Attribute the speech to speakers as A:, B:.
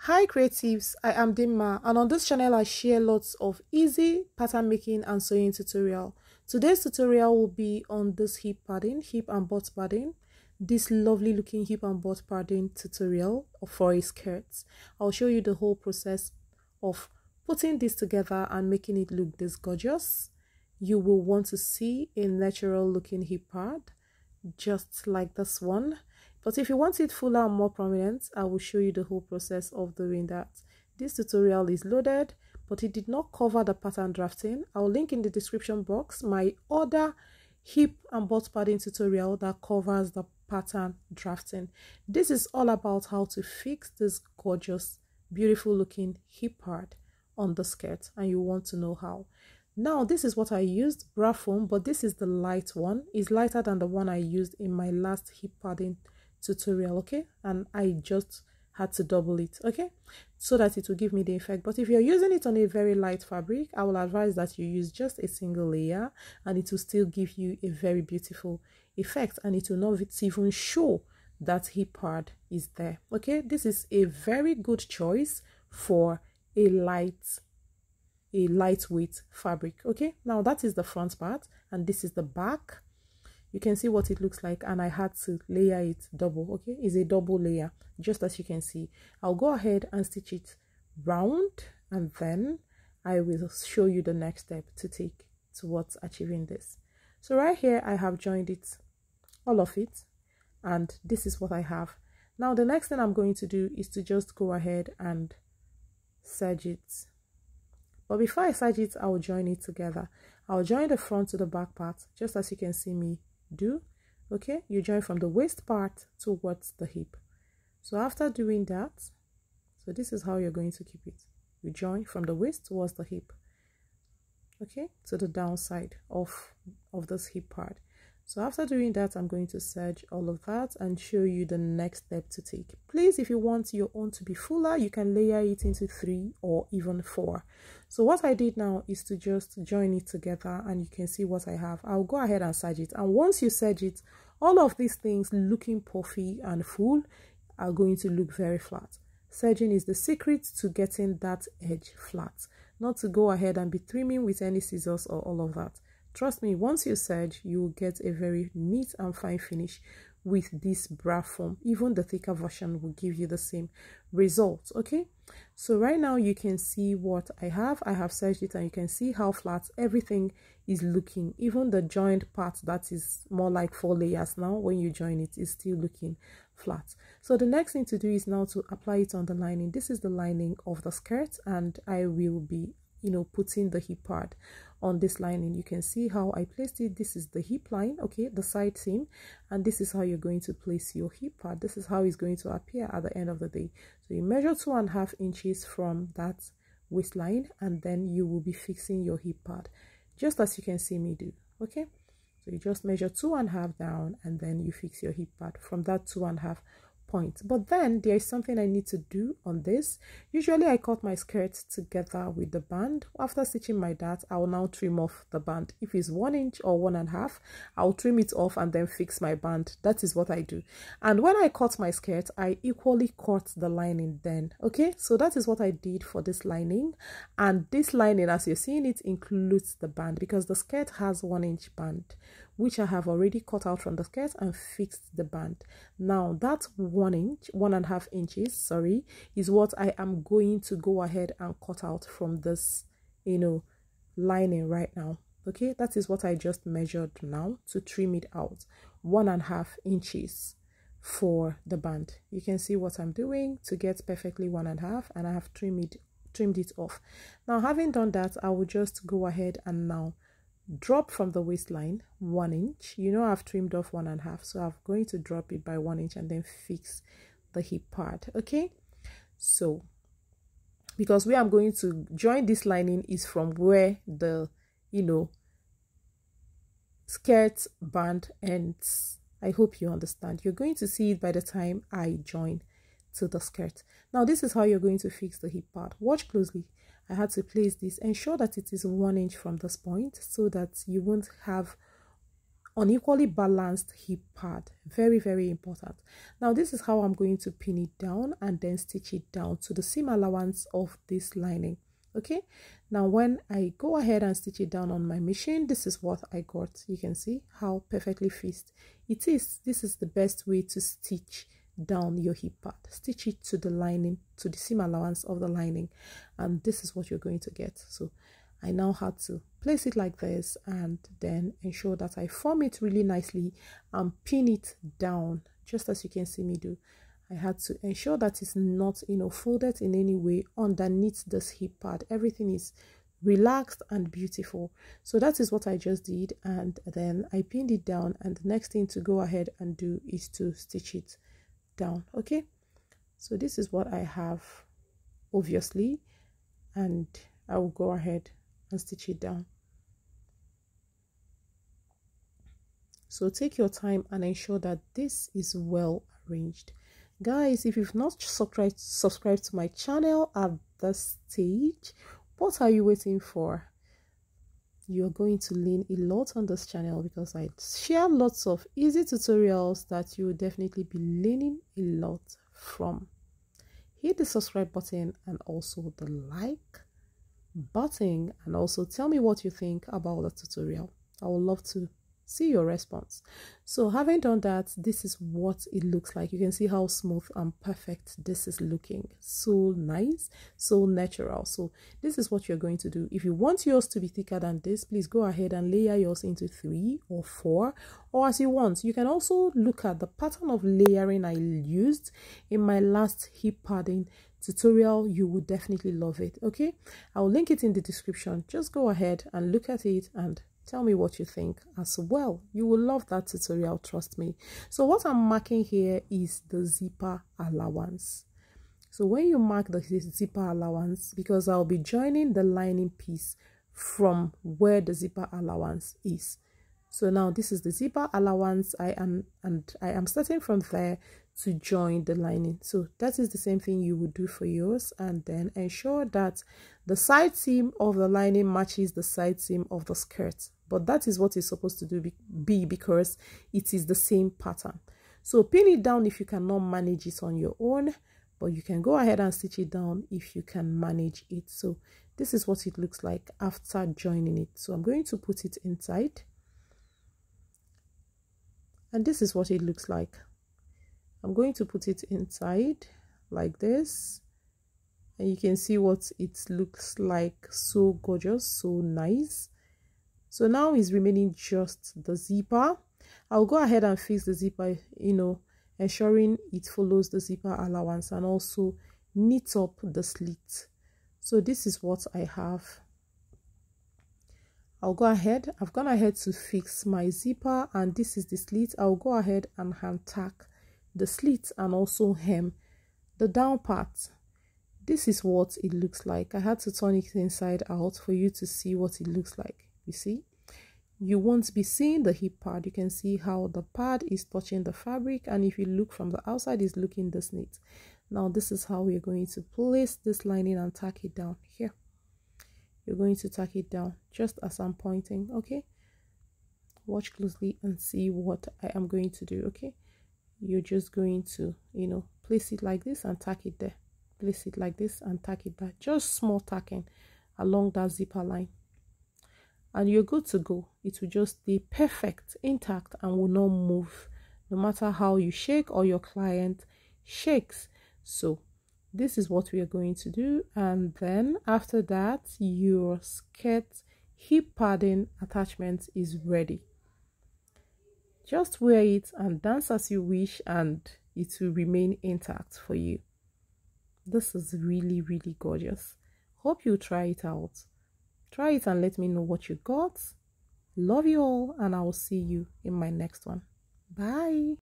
A: Hi creatives, I am Dimma, and on this channel I share lots of easy pattern making and sewing tutorial. Today's tutorial will be on this hip padding, hip and butt padding. This lovely looking hip and butt padding tutorial for a skirt. I'll show you the whole process of putting this together and making it look this gorgeous. You will want to see a natural looking hip pad, just like this one. But if you want it fuller and more prominent, I will show you the whole process of doing that. This tutorial is loaded, but it did not cover the pattern drafting. I'll link in the description box my other hip and butt padding tutorial that covers the pattern drafting. This is all about how to fix this gorgeous, beautiful looking hip pad on the skirt, and you want to know how. Now this is what I used, bra foam, but this is the light one. It's lighter than the one I used in my last hip padding tutorial, okay? And I just had to double it, okay, so that it will give me the effect. But if you're using it on a very light fabric, I will advise that you use just a single layer, and it will still give you a very beautiful effect, and it will not even show that hip pad is there, okay? This is a very good choice for a lightweight fabric, okay? Now that is the front part, and this is the back. You can see what it looks like, and I had to layer it double, okay? It's a double layer, just as you can see. I'll go ahead and stitch it round, and then I will show you the next step to take towards achieving this. So right here I have joined it, all of it, and this is what I have. Now the next thing I'm going to do is to just go ahead and serge it. But before I serge it, I'll join it together. I'll join the front to the back part, just as you can see me do, okay? You join from the waist part towards the hip. So after doing that, so this is how you're going to keep it. You join from the waist towards the hip, okay, to the downside of this hip part. So after doing that, I'm going to serge all of that and show you the next step to take. Please, if you want your own to be fuller, you can layer it into 3 or even 4. So what I did now is to just join it together, and you can see what I have. I'll go ahead and serge it, and once you serge it, all of these things looking puffy and full are going to look very flat. Serging is the secret to getting that edge flat, not to go ahead and be trimming with any scissors or all of that. Trust me, once you serge, you will get a very neat and fine finish with this bra foam. Even the thicker version will give you the same result, okay? So right now you can see what I have serged it, and you can see how flat everything is looking. Even the joined part that is more like 4 layers now, when you join it, is still looking flat. So the next thing to do is now to apply it on the lining. This is the lining of the skirt, and I will be putting the hip pad on this lining. You can see how I placed it. This is the hip line, okay, the side seam, and this is how you're going to place your hip pad. This is how it's going to appear at the end of the day. So you measure 2.5 inches from that waistline, and then you will be fixing your hip pad, just as you can see me do, okay? So you just measure 2.5 down, and then you fix your hip pad from that 2.5 point. But then there is something I need to do on this. Usually I cut my skirt together with the band. After stitching my dart, I will now trim off the band. If it's 1 inch or 1.5, I'll trim it off and then fix my band. That is what I do. And when I cut my skirt, I equally cut the lining then, okay? So that is what I did for this lining. And this lining, as you're seeing, it includes the band, because the skirt has 1 inch band, which I have already cut out from the skirt and fixed the band. Now that 1.5 inches, sorry, is what I am going to go ahead and cut out from this, lining right now. Okay, that is what I just measured now to trim it out. 1.5 inches for the band. You can see what I'm doing to get perfectly 1.5, and I have trimmed it off. Now, having done that, I will just go ahead and now drop from the waistline 1 inch. I've trimmed off 1.5, so I'm going to drop it by 1 inch and then fix the hip part, okay? So because where I'm going to join this lining is from where the skirt band ends. I hope you understand. You're going to see it by the time I join to the skirt. Now this is how you're going to fix the hip part. Watch closely. I had to place this. Ensure that it is 1 inch from this point, so that you won't have unequally balanced hip pad. Very, very important. Now this is how I'm going to pin it down and then stitch it down to the seam allowance of this lining. Okay, now when I go ahead and stitch it down on my machine, this is what I got. You can see how perfectly fixed it is. This is the best way to stitch down your hip pad. Stitch it to the lining, to the seam allowance of the lining, and this is what you're going to get. So I now had to place it like this and then ensure that I form it really nicely and pin it down, just as you can see me do. I had to ensure that it's not, folded in any way underneath this hip pad. Everything is relaxed and beautiful. So that is what I just did, and then I pinned it down, and the next thing to go ahead and do is to stitch it down. Okay, so this is what I have, obviously, and I will go ahead and stitch it down. So take your time and ensure that this is well arranged. Guys, if you've not subscribed to my channel at this stage, what are you waiting for? You're going to learn a lot on this channel because I share lots of easy tutorials that you will definitely be learning a lot from. Hit the subscribe button and also the like button, and also tell me what you think about the tutorial. I would love to see your response. So having done that, this is what it looks like. You can see how smooth and perfect this is looking. So nice, so natural. So this is what you're going to do. If you want yours to be thicker than this, please go ahead and layer yours into 3 or 4, or as you want. You can also look at the pattern of layering I used in my last hip padding tutorial. You would definitely love it. Okay, I'll link it in the description. Just go ahead and look at it and tell me what you think as well. You will love that tutorial, trust me. So what I'm marking here is the zipper allowance. So when you mark the zipper allowance, because I'll be joining the lining piece from where the zipper allowance is. So now this is the zipper allowance. I am starting from there to join the lining. So that is the same thing you would do for yours, and then ensure that the side seam of the lining matches the side seam of the skirt. But that is what it's supposed to be because it is the same pattern. So pin it down if you cannot manage it on your own, but you can go ahead and stitch it down if you can manage it. So this is what it looks like after joining it. So I'm going to put it inside, and this is what it looks like. I'm going to put it inside like this, and you can see what it looks like. So gorgeous, so nice. So now is remaining just the zipper. I'll go ahead and fix the zipper, ensuring it follows the zipper allowance, and also knit up the slit. So this is what I have. I've gone ahead to fix my zipper, and this is the slit. I'll go ahead and hand tack the slit and also hem the down part. This is what it looks like. I had to turn it inside out for you to see what it looks like. You see, you won't be seeing the hip pad. You can see how the pad is touching the fabric, and if you look from the outside, it's looking this neat. Now this is how we're going to place this lining and tack it down here. You're going to tack it down just as I'm pointing. Okay, watch closely and see what I am going to do. Okay, you're just going to place it like this and tack it there. Place it like this and tack it there. Just small tacking along that zipper line, and you're good to go. It will just be perfect, intact, and will not move no matter how you shake or your client shakes. So this is what we are going to do, and then after that your skirt hip padding attachment is ready. Just wear it and dance as you wish, and it will remain intact for you. This is really, really gorgeous. Hope you try it out. Try it and let me know what you got. Love you all, and I will see you in my next one. Bye.